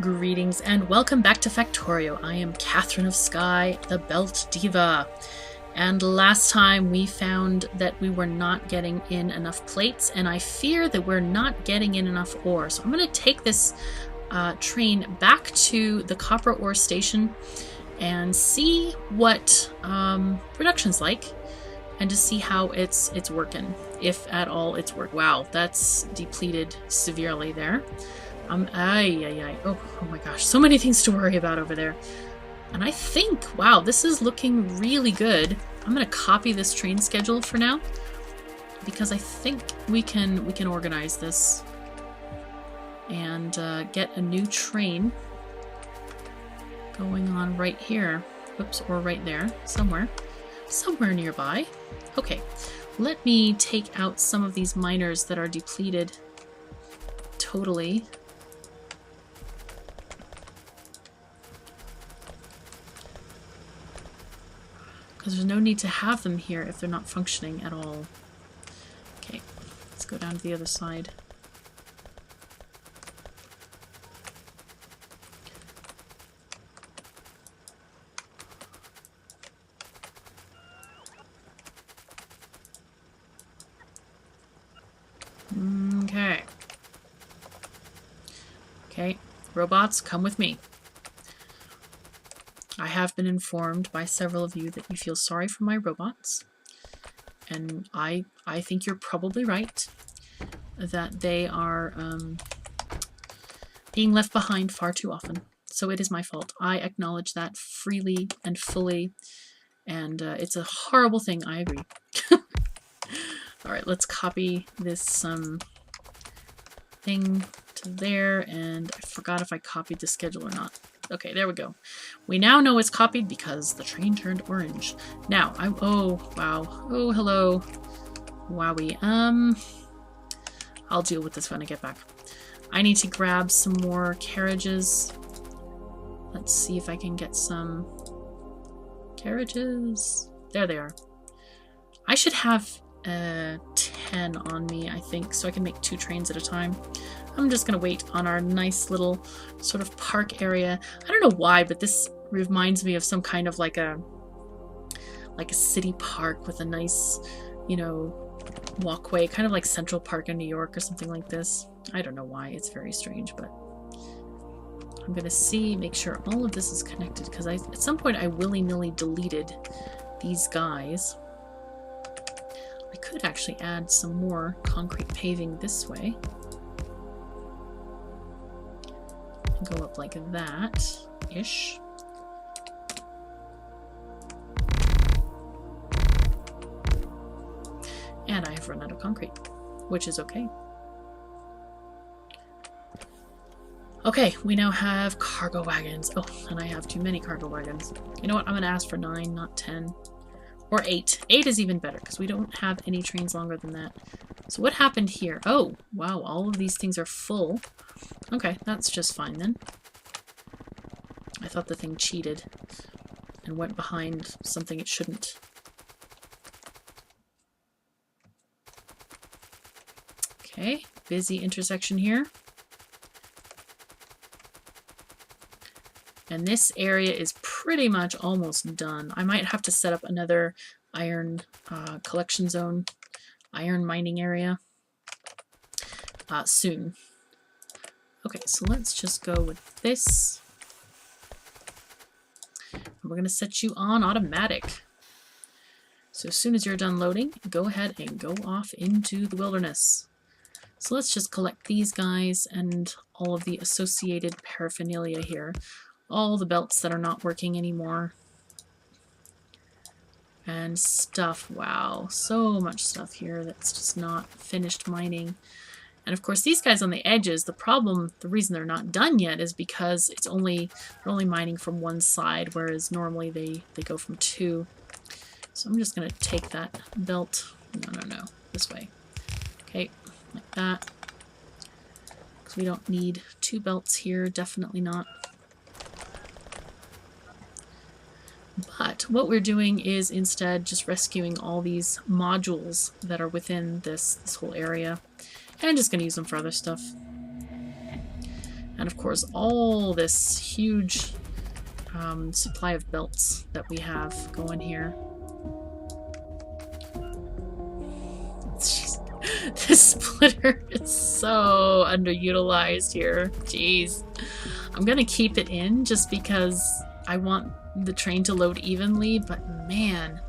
Greetings and welcome back to Factorio. I am KatherineOfSky, the Belt Diva. And last time we found that we were not getting in enough plates, and I fear that we're not getting in enough ore. So I'm going to take this train back to the copper ore station and see what production's like, and to see how it's working, if at all it's working. Wow, that's depleted severely there. Oh my gosh, so many things to worry about over there. And I think, wow, this is looking really good. I'm gonna copy this train schedule for now, because I think we can organize this and get a new train going on right here. Oops, or right there, somewhere nearby. Okay, let me take out some of these miners that are depleted totally. Because there's no need to have them here if they're not functioning at all. Okay, let's go down to the other side. Okay. Okay, robots, come with me. I have been informed by several of you that you feel sorry for my robots, and I think you're probably right, that they are being left behind far too often. So it is my fault. I acknowledge that freely and fully, and it's a horrible thing, I agree. Alright, let's copy this thing to there, and I forgot if I copied the schedule or not. Okay, there we go. We now know it's copied because the train turned orange. Now, oh, wow. Oh, hello. Wowie. I'll deal with this when I get back. I need to grab some more carriages. Let's see if I can get some carriages. There they are. I should have 10 on me, I think, so I can make 2 trains at a time. I'm just gonna wait on our nice little sort of park area. I don't know why, but this reminds me of some kind of like a city park with a nice, you know, walkway, kind of like Central Park in New York or something like this. I don't know why, it's very strange, but I'm gonna make sure all of this is connected, because at some point I willy-nilly deleted these guys. I could actually add some more concrete paving this way. Go up like that-ish. And I have run out of concrete, which is okay. Okay, we now have cargo wagons. Oh, and I have too many cargo wagons. You know what? I'm going to ask for 9, not 10. Or 8. 8 is even better, because we don't have any trains longer than that. So what happened here? Oh, wow, all of these things are full. Okay, that's just fine then. I thought the thing cheated and went behind something it shouldn't. Okay, busy intersection here. And this area is pretty much almost done. I might have to set up another iron collection zone, iron mining area soon. Okay, so let's just go with this. We're going to set you on automatic. So as soon as you're done loading, go ahead and go off into the wilderness. So let's just collect these guys and all of the associated paraphernalia here. All the belts that are not working anymore. And stuff. Wow, so much stuff here that's just not finished mining. And of course these guys on the edges, the reason they're not done yet is because they're only mining from one side, whereas normally they go from 2. So I'm just going to take that belt. No, this way. Okay, like that. Because we don't need 2 belts here, definitely not. But what we're doing is instead just rescuing all these modules that are within this whole area. And I'm just going to use them for other stuff. And of course, all this huge supply of belts that we have going here. Jeez. This splitter is so underutilized here. Jeez. I'm gonna keep it in just because I want the train to load evenly, but man,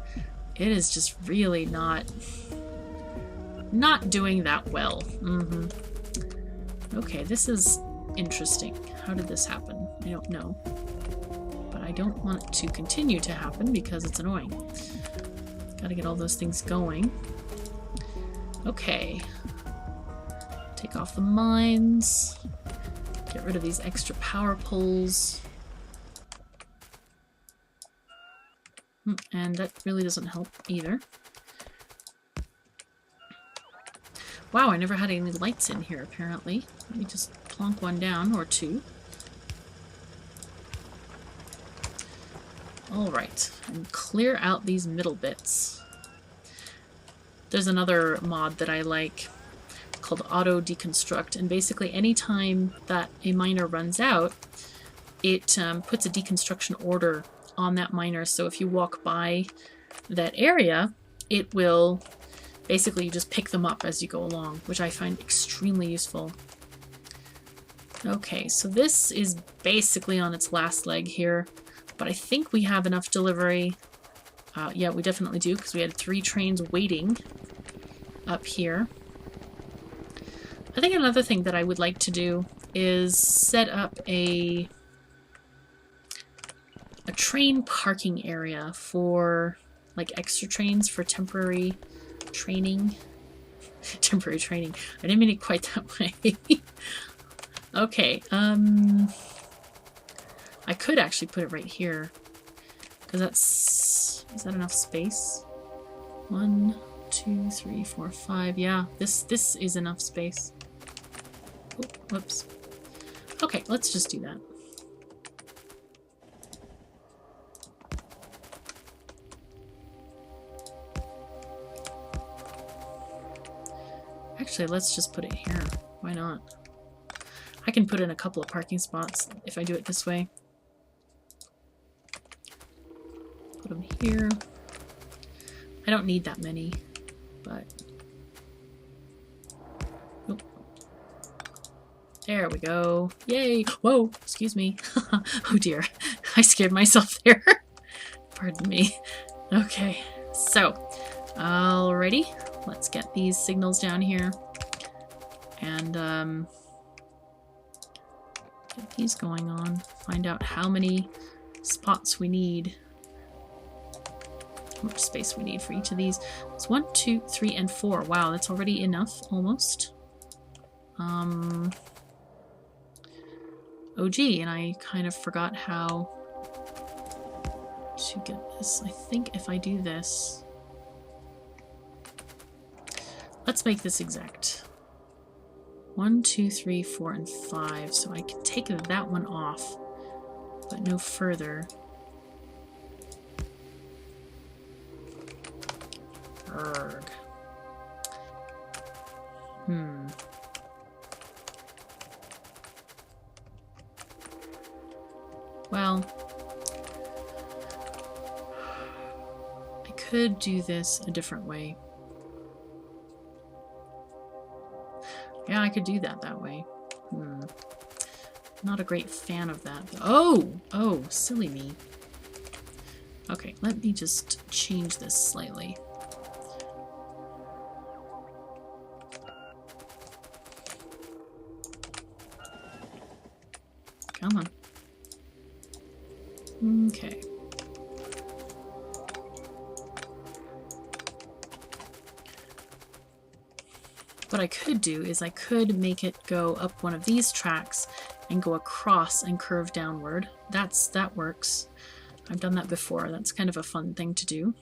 it is just really not doing that well. Okay, this is interesting. How did this happen? I don't know. But I don't want it to continue to happen because it's annoying. Gotta get all those things going. Okay. Take off the mines. Get rid of these extra power poles. And that really doesn't help either. Wow, I never had any lights in here, apparently. Let me just plonk one down, or two. Alright, and clear out these middle bits. There's another mod that I like called Auto Deconstruct, and basically anytime that a miner runs out, it puts a deconstruction order on that miner, so if you walk by that area, it will basically you just pick them up as you go along, which I find extremely useful. Okay, so this is basically on its last leg here, but I think we have enough delivery. Yeah, we definitely do, because we had 3 trains waiting up here. I think another thing that I would like to do is set up a train parking area for like extra trains for temporary training. Temporary training. I didn't mean it quite that way. Okay, I could actually put it right here, because that's... is that enough space? 1, 2, 3, 4, 5. Yeah, this is enough space. Oh, whoops. Okay, let's just do that. Actually, let's just put it here. Why not? I can put in a couple of parking spots if I do it this way. Put them here. I don't need that many, but... oh. There we go. Yay! Whoa! Excuse me. Oh dear. I scared myself there. Pardon me. Okay, so... alrighty. Let's get these signals down here. And, get these going on. Find out how many spots we need. How much space we need for each of these. It's 1, 2, 3, and 4. Wow, that's already enough, almost. Oh gee, and I kind of forgot how to get this. I think if I do this... let's make this exact. 1, 2, 3, 4, and 5. So I can take that one off, but no further. Erg. Well, I could do this a different way. Yeah, I could do that way. Not a great fan of that. Oh, silly me. Okay, let me just change this slightly. Come on. Okay. What I could do is I could make it go up one of these tracks and go across and curve downward. That works. I've done that before. That's kind of a fun thing to do.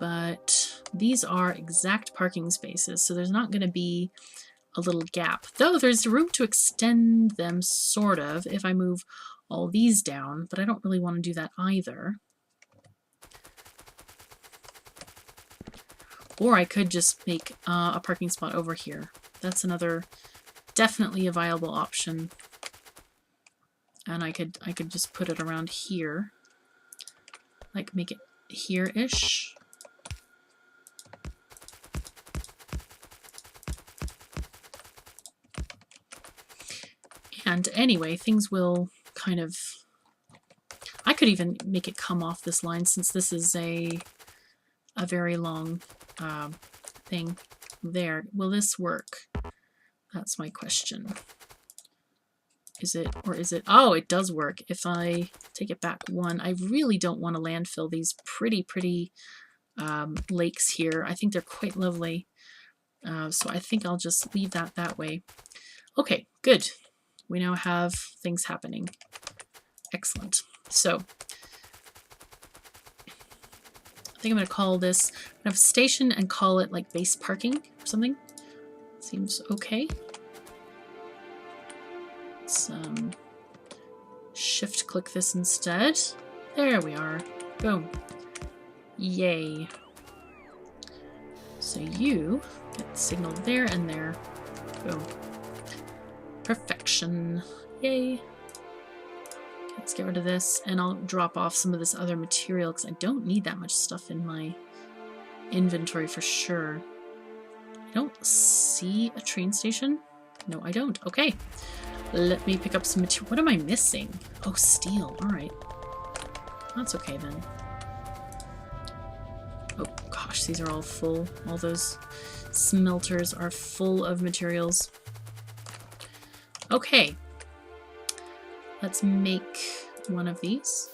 But these are exact parking spaces, so there's not going to be a little gap. Though there's room to extend them, sort of, if I move all these down, but I don't really want to do that either. Or I could just make a parking spot over here. That's another definitely a viable option. And I could just put it around here. Like make it here-ish. And anyway, things will kind of... I could even make it come off this line since this is a very long thing there. Will this work? That's my question. Is it, or is it... Oh, it does work. If I take it back one, I really don't want to landfill these pretty lakes here. I think they're quite lovely. So I think I'll just leave that way. Okay, good. We now have things happening. Excellent. So I think I'm going to call this, I'm going to have station and call it like base parking or something. Seems okay. Let's shift click this instead. There we are. Boom. Yay. So you get the signal there and there. Boom. Perfection. Yay. Let's get rid of this, and I'll drop off some of this other material because I don't need that much stuff in my inventory for sure. I don't see a train station. No, I don't. Okay. Let me pick up some material. What am I missing? Oh, steel. All right. That's okay then. Oh gosh, these are all full. All those smelters are full of materials. Okay. Let's make one of these.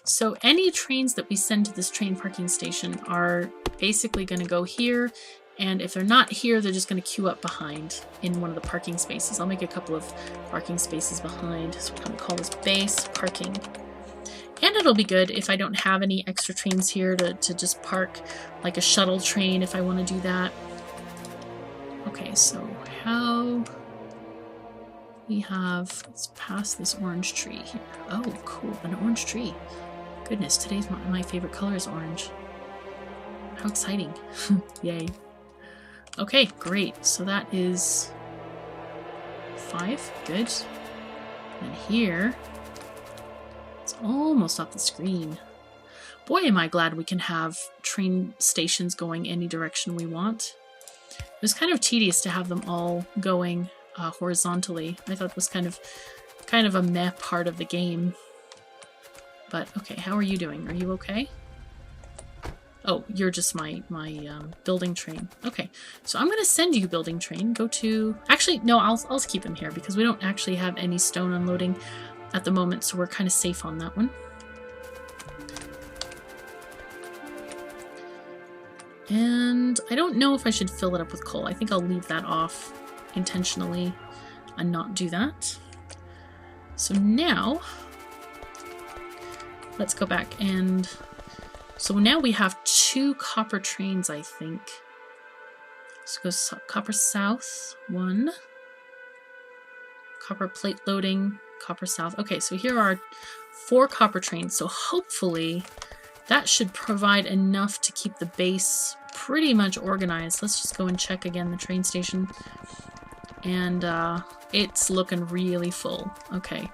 So any trains that we send to this train parking station are basically going to go here, and if they're not here, they're just going to queue up behind in one of the parking spaces. I'll make a couple of parking spaces behind, so we're going to call this base parking. And it'll be good if I don't have any extra trains here to just park like a shuttle train if I want to do that. Okay, so how... We have, let's pass this orange tree here. Oh, cool, an orange tree. Goodness, today's my favorite color is orange. How exciting. Yay. Okay, great. So that is 5. Good. And here, it's almost off the screen. Boy, am I glad we can have train stations going any direction we want. It was kind of tedious to have them all going horizontally. I thought it was kind of a meh part of the game. But okay, how are you doing? Are you okay? Oh, you're just my building train. Okay, so I'm gonna send you building train. Go to... Actually, no, I'll keep him here because we don't actually have any stone unloading at the moment, so we're kind of safe on that one. And I don't know if I should fill it up with coal. I think I'll leave that off intentionally and not do that. So now let's go back, and so now we have 2 copper trains, I think. Let's go copper south, 1. Copper plate loading, copper south. Okay, so here are 4 copper trains, so hopefully that should provide enough to keep the base pretty much organized. Let's just go and check again the train station. And it's looking really full. Okay,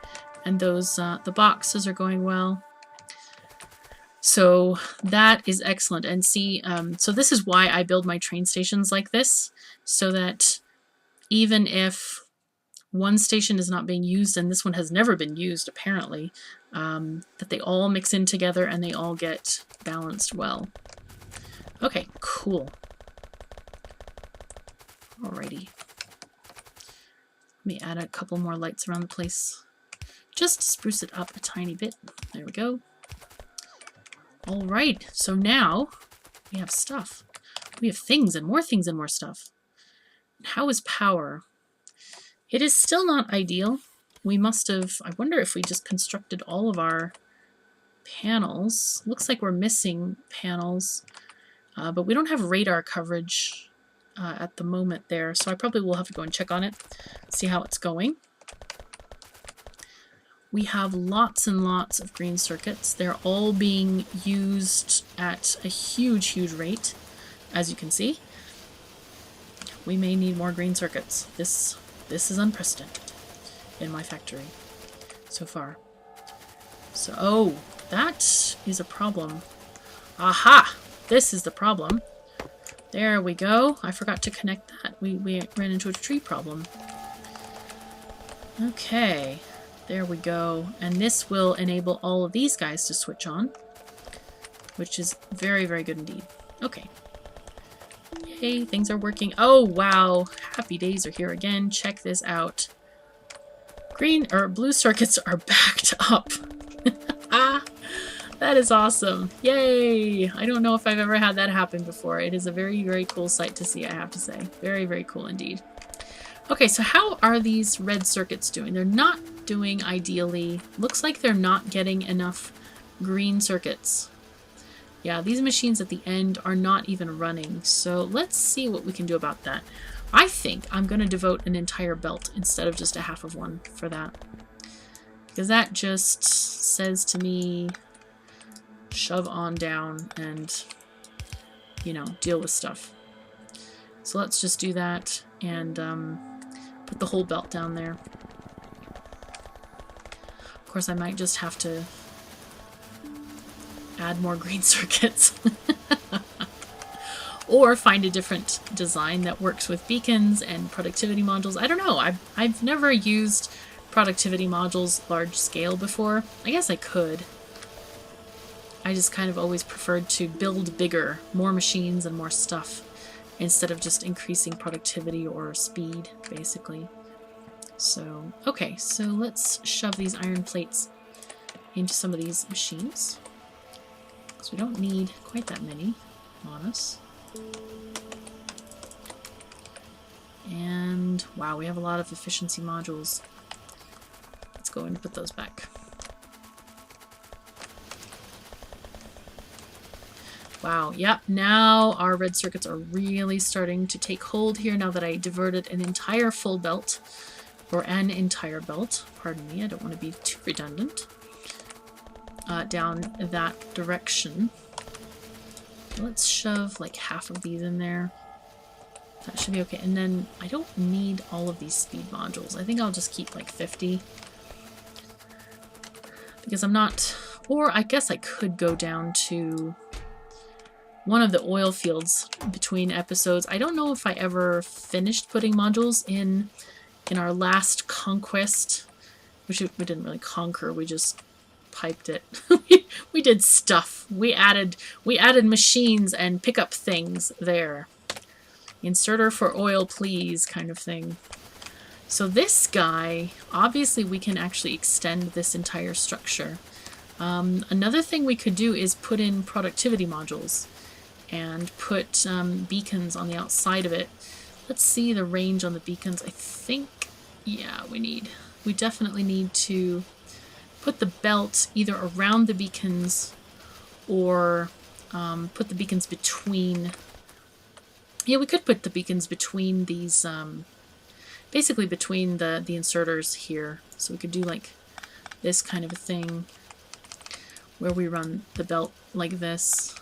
and those the boxes are going well. So that is excellent. And see, so this is why I build my train stations like this, so that even if one station is not being used, and this one has never been used apparently, that they all mix in together and they all get balanced well. Okay, cool. Alrighty. Let me add a couple more lights around the place, just to spruce it up a tiny bit. There we go. Alright, so now we have stuff. We have things and more stuff. How is power? It is still not ideal. We must have... I wonder if we just constructed all of our panels. Looks like we're missing panels, but we don't have radar coverage at the moment there, so I probably will have to go and check on it, see how it's going. We have lots and lots of green circuits. They're all being used at a huge rate, as you can see. we may need more green circuits. This is unprecedented in my factory so far. So, oh, that is a problem. Aha! This is the problem. There we go. I forgot to connect that. We ran into a tree problem. Okay. There we go. And this will enable all of these guys to switch on, which is very, very good indeed. Okay. Yay, things are working. Oh, wow. Happy days are here again. Check this out. Green or blue circuits are backed up. Ah, that is awesome. Yay. I don't know if I've ever had that happen before. It is a very, very cool sight to see, I have to say. Very, very cool indeed. Okay, so how are these red circuits doing? They're not doing ideally. Looks like they're not getting enough green circuits. Yeah, these machines at the end are not even running. So let's see what we can do about that. I think I'm going to devote an entire belt instead of just a half of one for that. Because that just says to me, shove on down and, you know, deal with stuff. So let's just do that and put the whole belt down there. Of course, I might just have to add more green circuits. Or find a different design that works with beacons and productivity modules. I don't know. I've never used productivity modules large scale before. I guess I could. I just kind of always preferred to build bigger, more machines and more stuff, instead of just increasing productivity or speed, basically. So, okay, so let's shove these iron plates into some of these machines. Because we don't need quite that many on us. And, wow, we have a lot of efficiency modules. Let's go and put those back. Wow, yep, now our red circuits are really starting to take hold here now that I diverted an entire full belt, or an entire belt, pardon me, I don't want to be too redundant, down that direction. Let's shove like half of these in there. That should be okay. And then I don't need all of these speed modules. I think I'll just keep like 50. Because I'm not... Or I guess I could go down to one of the oil fields between episodes. I don't know if I ever finished putting modules in our last conquest. Which we didn't really conquer, we just piped it. We did stuff. We added machines and pickup things there. Inserter for oil, please, kind of thing. So this guy, obviously we can actually extend this entire structure. Another thing we could do is put in productivity modules and put beacons on the outside of it. Let's see the range on the beacons. I think, yeah, we definitely need to put the belt either around the beacons or put the beacons between. Yeah, we could put the beacons between these, basically between the inserters here. So we could do like this kind of a thing where we run the belt like this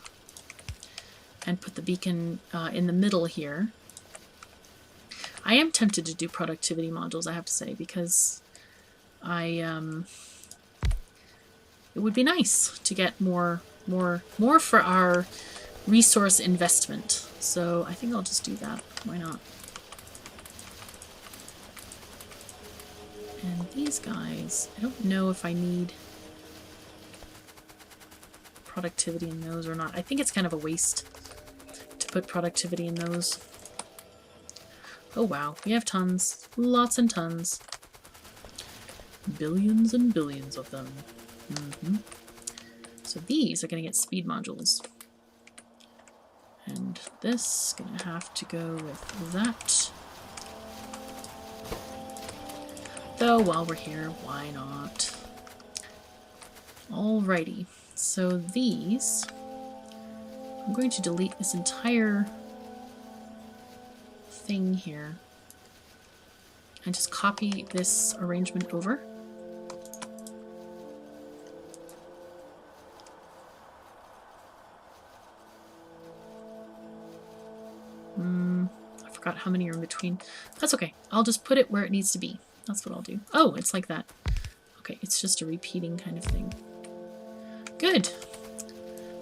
and put the beacon in the middle here. I am tempted to do productivity modules, I have to say, because it would be nice to get more for our resource investment. So I think I'll just do that. Why not? And these guys, I don't know if I need productivity in those or not. I think it's kind of a waste to put productivity in those. Oh wow, we have tons. Lots and tons. Billions and billions of them. So these are going to get speed modules. And this is going to have to go with that. Though while we're here, why not? Alrighty, so these, I'm going to delete this entire thing here and just copy this arrangement over. forgot how many are in between. That's okay. I'll just put it where it needs to be. That's what I'll do. Oh, it's like that. Okay, it's just a repeating kind of thing. Good.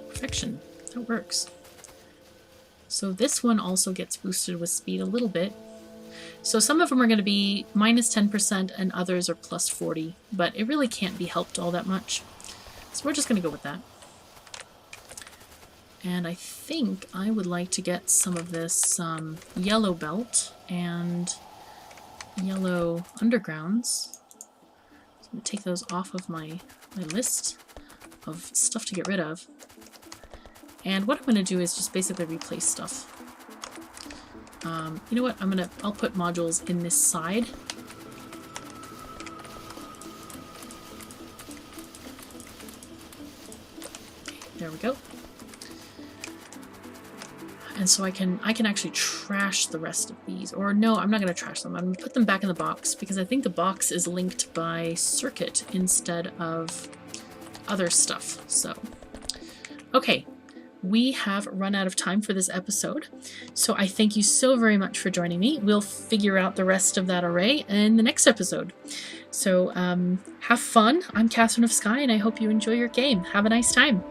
Perfection. That works. So this one also gets boosted with speed a little bit. So some of them are going to be minus 10% and others are plus 40, but it really can't be helped all that much. So we're just going to go with that. And I think I would like to get some of this yellow belt and yellow undergrounds. So I'm going to take those off of my list of stuff to get rid of. And what I'm going to do is just basically replace stuff. You know what? I'll put modules in this side. There we go. And so I can actually trash the rest of these. Or no, I'm not going to trash them. I'm going to put them back in the box because I think the box is linked by circuit instead of other stuff. So, okay. We have run out of time for this episode, so I thank you so very much for joining me. We'll figure out the rest of that array in the next episode. So have fun. I'm KatherineOfSky, and I hope you enjoy your game. Have a nice time.